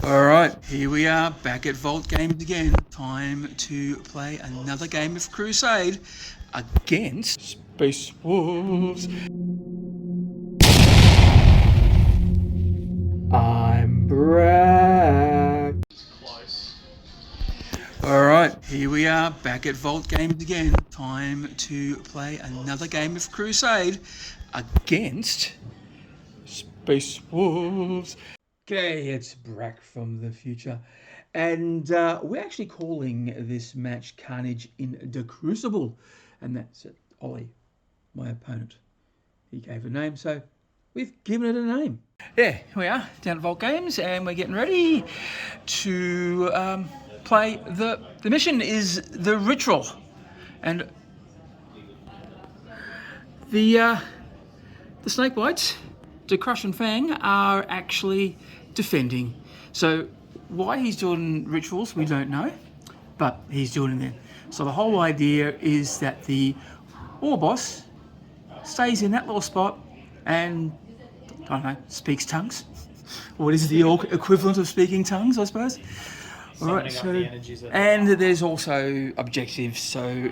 Alright, here we are back at Vault Games again. Time to play another game of Crusade against Space Wolves. I'm Brak. Alright, here we are back at Vault Games again. Time to play another game of Crusade against Space Wolves. Okay, it's Brak from the future, and we're actually calling this match Carnage in the Crucible, and that's it. Ollie, my opponent, he gave a name, so we've given it a name. Yeah, here we are down at Vault Games, and we're getting ready to play the mission is the Ritual, and the Snakebites, the Crush and Fang, are actually defending. So why he's doing rituals, we don't know, but he's doing it there. So the whole idea is that the Warboss stays in that little spot and, I don't know, speaks tongues. What is the Ork equivalent of speaking tongues, I suppose? All right, so, and there's also objectives. So,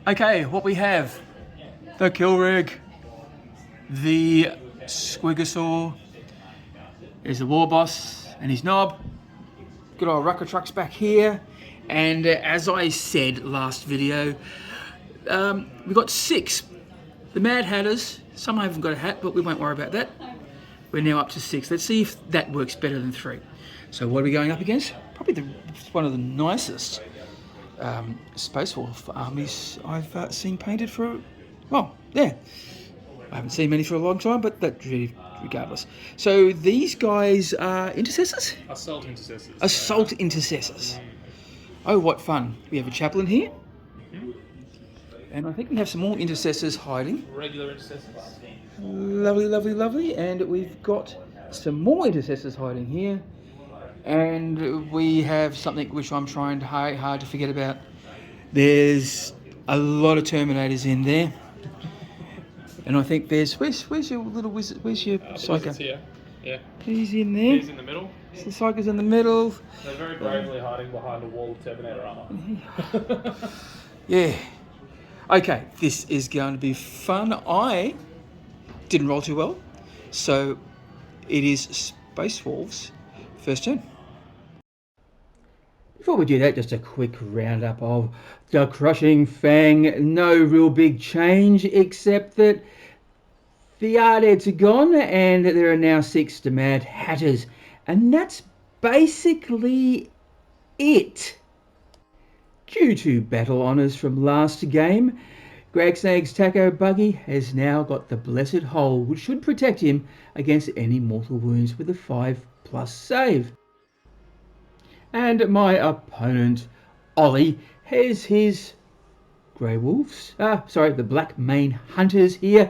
okay, what we have: the Killrig, the Squigosaur, there's the Warboss and his knob. Good old Rucker Truck's back here. And as I said last video, we've got 6. The Mad Hatters, some haven't got a hat, but we won't worry about that. We're now up to 6. Let's see if that works better than 3. So what are we going up against? Probably one of the nicest Space Wolf armies I've seen painted for, well, yeah. I haven't seen many for a long time, but that really, regardless. So these guys are intercessors? Assault intercessors. Assault intercessors. Oh, what fun. We have a chaplain here. And I think we have some more intercessors hiding. Regular intercessors. Lovely, lovely, lovely. And we've got some more intercessors hiding here. And we have something which I'm trying hard to forget about. There's a lot of Terminators in there. And I think there's, where's your little wizard, where's your Psycho? Here. Yeah. He's in there. He's in the middle. So the Psycho's in the middle. They're very bravely hiding behind a wall of Terminator armor. Yeah. Okay, this is going to be fun. I didn't roll too well, so it is Space Wolves' first turn. Before we do that, just a quick roundup of the Crushing Fang. No real big change, except that the Ardeads are gone and there are now 6 Mad Hatters. And that's basically it. Due to battle honours from last game, Gragsnag's Taco Buggy has now got the Blessed Hole, which should protect him against any mortal wounds with a 5+ save. And my opponent, Ollie, has his Grey Wolves, the Black Mane Hunters here.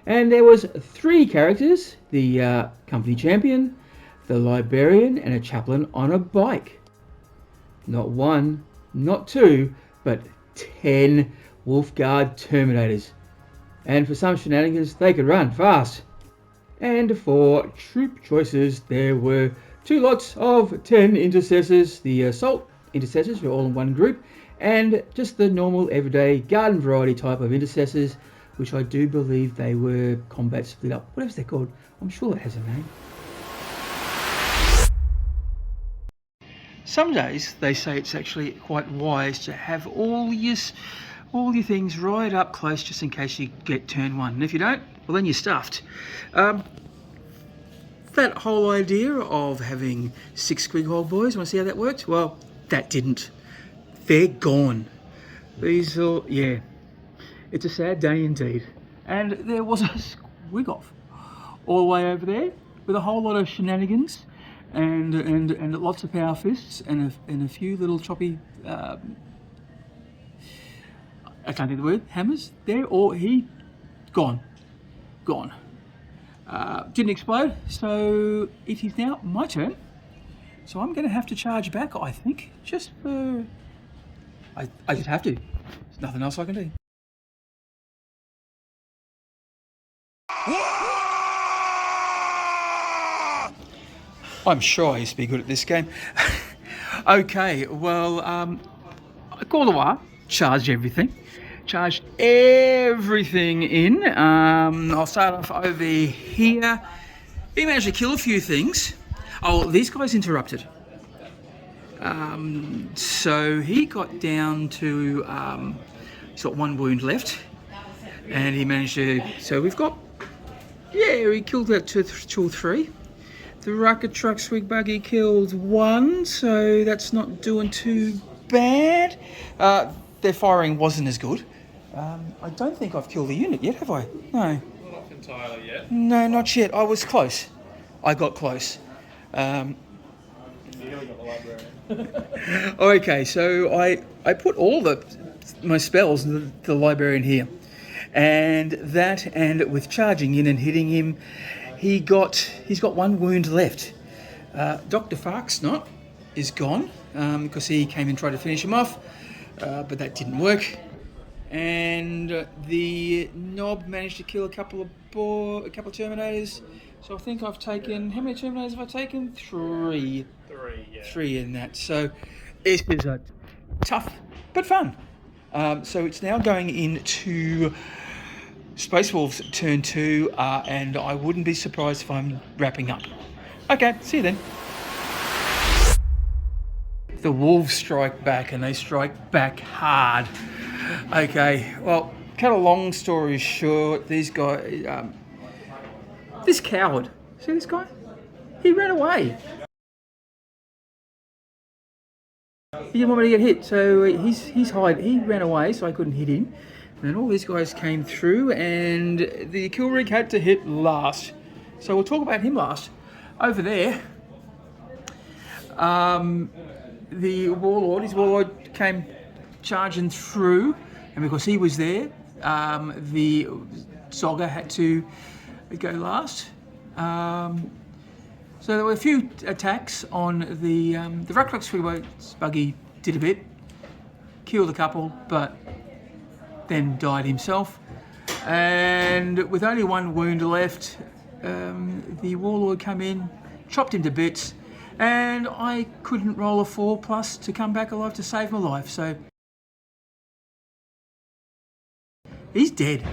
And there was 3 characters, the Company Champion, the Librarian, and a Chaplain on a bike. Not 1, not 2, but 10 Wolfguard Terminators. And for some shenanigans, they could run fast. And for troop choices, there were 2 lots of 10 intercessors. The assault intercessors were all in one group, and just the normal everyday garden variety type of intercessors, which I do believe they were combat split up. Whatever they're called, I'm sure it has a name. Some days they say it's actually quite wise to have all your things right up close, just in case you get turn 1. And if you don't, well then you're stuffed. That whole idea of having 6 Squig boys, want to see how that worked? Well, that didn't. They're gone. These are, yeah, it's a sad day indeed. And there was a Squig all the way over there with a whole lot of shenanigans and lots of power fists and a few little choppy, I can't think of the word, hammers there, or he gone. Didn't explode, so it is now my turn. So I'm going to have to charge back, I think, just for... I just have to. There's nothing else I can do. I'm sure I used to be good at this game. Okay, well, I called a while, charged everything in. I'll start off over here. He managed to kill a few things. Oh, these guys interrupted. So he got down to, he's got one wound left, and he managed to, so we've got, yeah, he killed that two or three. The rocket truck swig buggy killed one, so that's not doing too bad. Their firing wasn't as good. I don't think I've killed a unit yet, have I? No. Not entirely yet. No, not yet. I was close. I got close. You nearly got the librarian. Okay, so I put all my spells in the librarian here, and with charging in and hitting him, he's got one wound left. Dr. Farksnot is gone because he came and tried to finish him off, but that didn't work. And the knob managed to kill a couple of Terminators. So I think I've taken, how many Terminators have I taken? Three. Yeah. Three in that. So it is a tough but fun. So it's now going into Space Wolves turn 2, and I wouldn't be surprised if I'm wrapping up. Okay, see you then. The Wolves strike back, and they strike back hard. Okay, well, cut a long story short, these guys, this coward, see this guy? He ran away. He didn't want me to get hit, so he ran away, so I couldn't hit him. And then all these guys came through, and the kill rig had to hit last. So we'll talk about him last. Over there, his warlord came charging through, and because he was there, the Zogger had to go last. So there were a few attacks on the Ruckluck Swigboat buggy did a bit, killed a couple, but then died himself. And with only one wound left, the warlord come in, chopped him to bits, and I couldn't roll a 4+ to come back alive to save my life. So he's dead.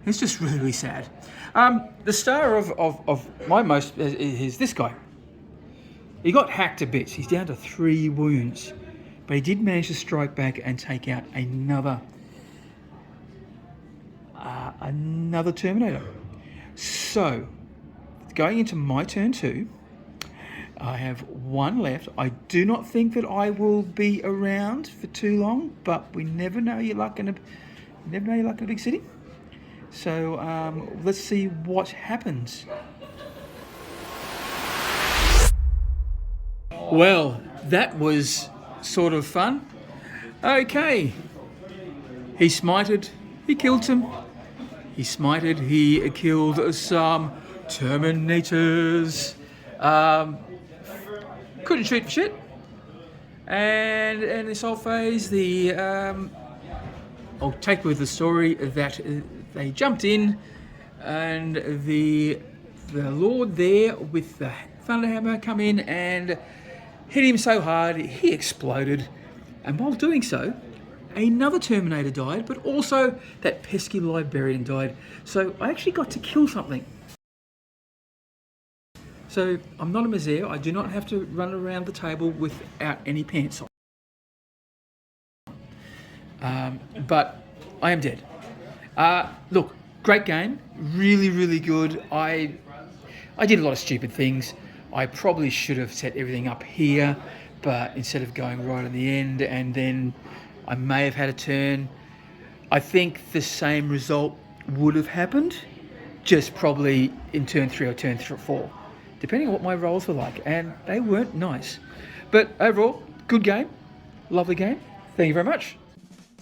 It's just really, really sad. The star of my most is this guy. He got hacked to bits. He's down to 3 wounds, but he did manage to strike back and take out another Terminator. So going into my turn 2, I have 1 left. I do not think that I will be around for too long, but we never know your luck in a big city. So let's see what happens. Well, that was sort of fun. Okay. He smited. He killed some. He smited. He killed some Terminators. Couldn't shoot for shit. And in this whole phase, I'll take with the story that they jumped in, and the Lord there with the Thunderhammer come in and hit him so hard he exploded. And while doing so, another Terminator died, but also that pesky librarian died. So I actually got to kill something. So I'm not a misere. I do not have to run around the table without any pants on. But I am dead. Look, great game. Really, really good. I did a lot of stupid things. I probably should have set everything up here, but instead of going right on the end, and then I may have had a turn. I think the same result would have happened, just probably in turn 3 or turn 4, depending on what my rolls were like, and they weren't nice. But overall, good game, lovely game. Thank you very much.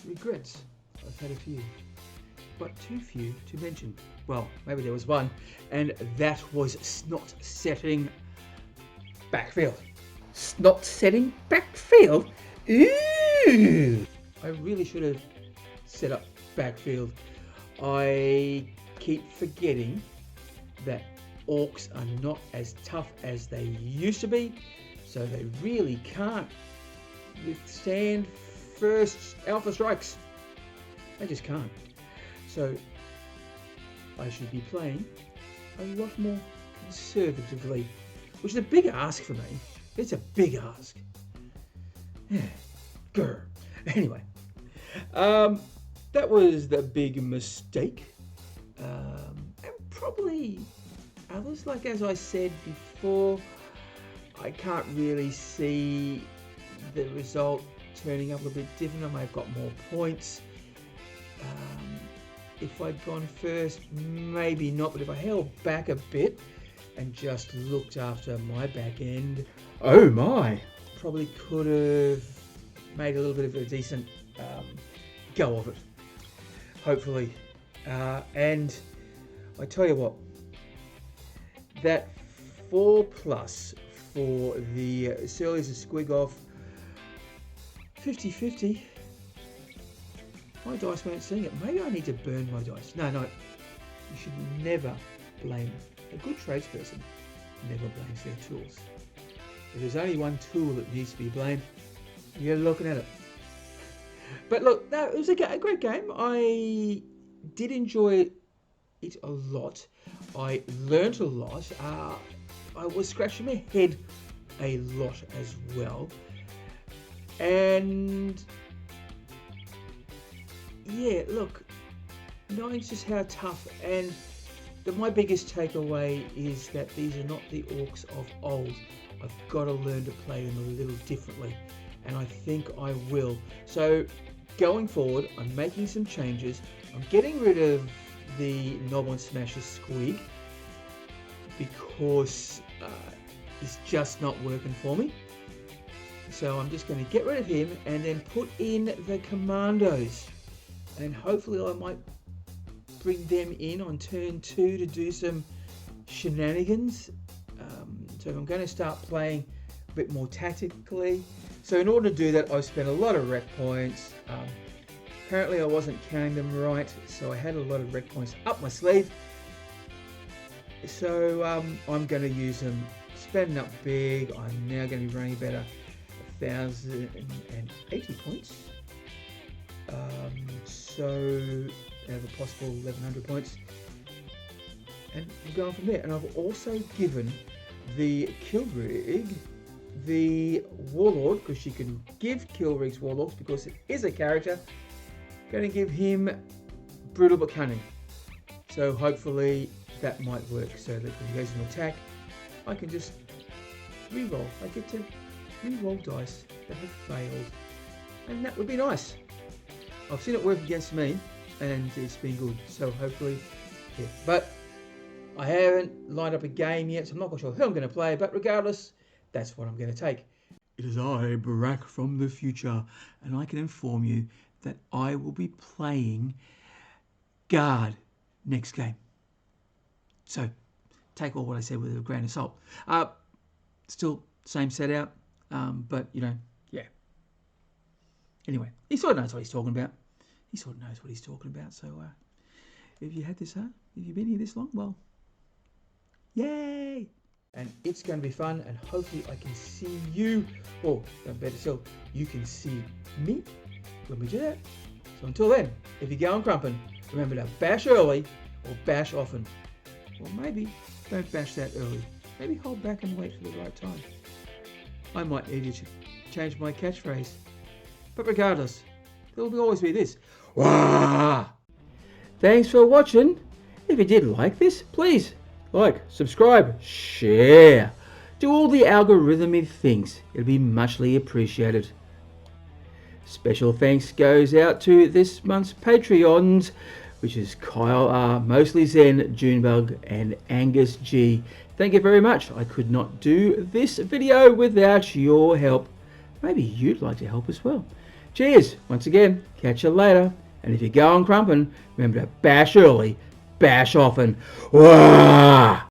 Regrets, I've had a few, but too few to mention. Well, maybe there was one, and that was not setting backfield. Not setting backfield? Ooh! I really should have set up backfield. I keep forgetting that orcs are not as tough as they used to be, so they really can't withstand first alpha strikes. They just can't. So I should be playing a lot more conservatively, which is a big ask for me. It's a big ask. Yeah. Grr. Anyway, that was the big mistake. And probably others, like as I said before, I can't really see the result turning up a bit different. I may have got more points. If I'd gone first, maybe not, but if I held back a bit and just looked after my back end, oh my, probably could have made a little bit of a decent go of it, hopefully. And I tell you what, that 4+ for the Surly's a squig off 50-50. My dice weren't seeing it. Maybe I need to burn my dice. No, you should never blame a good tradesperson. Never blames their tools. If there's only one tool that needs to be blamed, you're looking at it. But look, no, it was a great game. I did enjoy it a lot. I learnt a lot. I was scratching my head a lot as well. And yeah, look, knowing just how tough, and my biggest takeaway is that these are not the orcs of old. I've got to learn to play them a little differently, and I think I will. So going forward, I'm making some changes. I'm getting rid of the Knob on Smasher squig because it's just not working for me. So I'm just going to get rid of him and then put in the commandos. And hopefully I might bring them in on turn 2 to do some shenanigans. So I'm going to start playing a bit more tactically. So in order to do that, I spent a lot of rec points. Apparently I wasn't counting them right, so I had a lot of rec points up my sleeve. So I'm going to use them, spending up big. I'm now going to be running about 1,080 points. So I have a possible 1,100 points, and I'm going from there. And I've also given the Kilrig the Warlord, because she can give Kilrig's Warlords because it is a character. Going to give him Brutal but Cunning. So hopefully that might work, so that when he goes into attack, I can just re-roll. I get to re-roll dice that have failed, and that would be nice. I've seen it work against me, and it's been good. So hopefully, yeah. But I haven't lined up a game yet, so I'm not quite sure who I'm going to play. But regardless, that's what I'm going to take. It is I, Brak from the future, and I can inform you that I will be playing Guard next game. So take all what I said with a grain of salt. Still same set out, but you know, yeah. Anyway, he sort of knows what he's talking about. He sort of knows what he's talking about. So if you had this, if you've been here this long, well, yay! And it's going to be fun, and hopefully I can see you, or better still, you can see me when we do that. So until then, if you're going crumping, remember to bash early or bash often. Or maybe don't bash that early. Maybe hold back and wait for the right time. I might need to change my catchphrase. But regardless, there will always be this. Wah! Thanks for watching. If you did like this, please like, subscribe, share. Do all the algorithmic things. It'll be muchly appreciated. Special thanks goes out to this month's Patreons, which is Kyle R, Mostly Zen, Junebug, and Angus G. Thank you very much. I could not do this video without your help. Maybe you'd like to help as well. Cheers once again. Catch you later. And if you're going crumping, remember to bash early, bash often. Wah!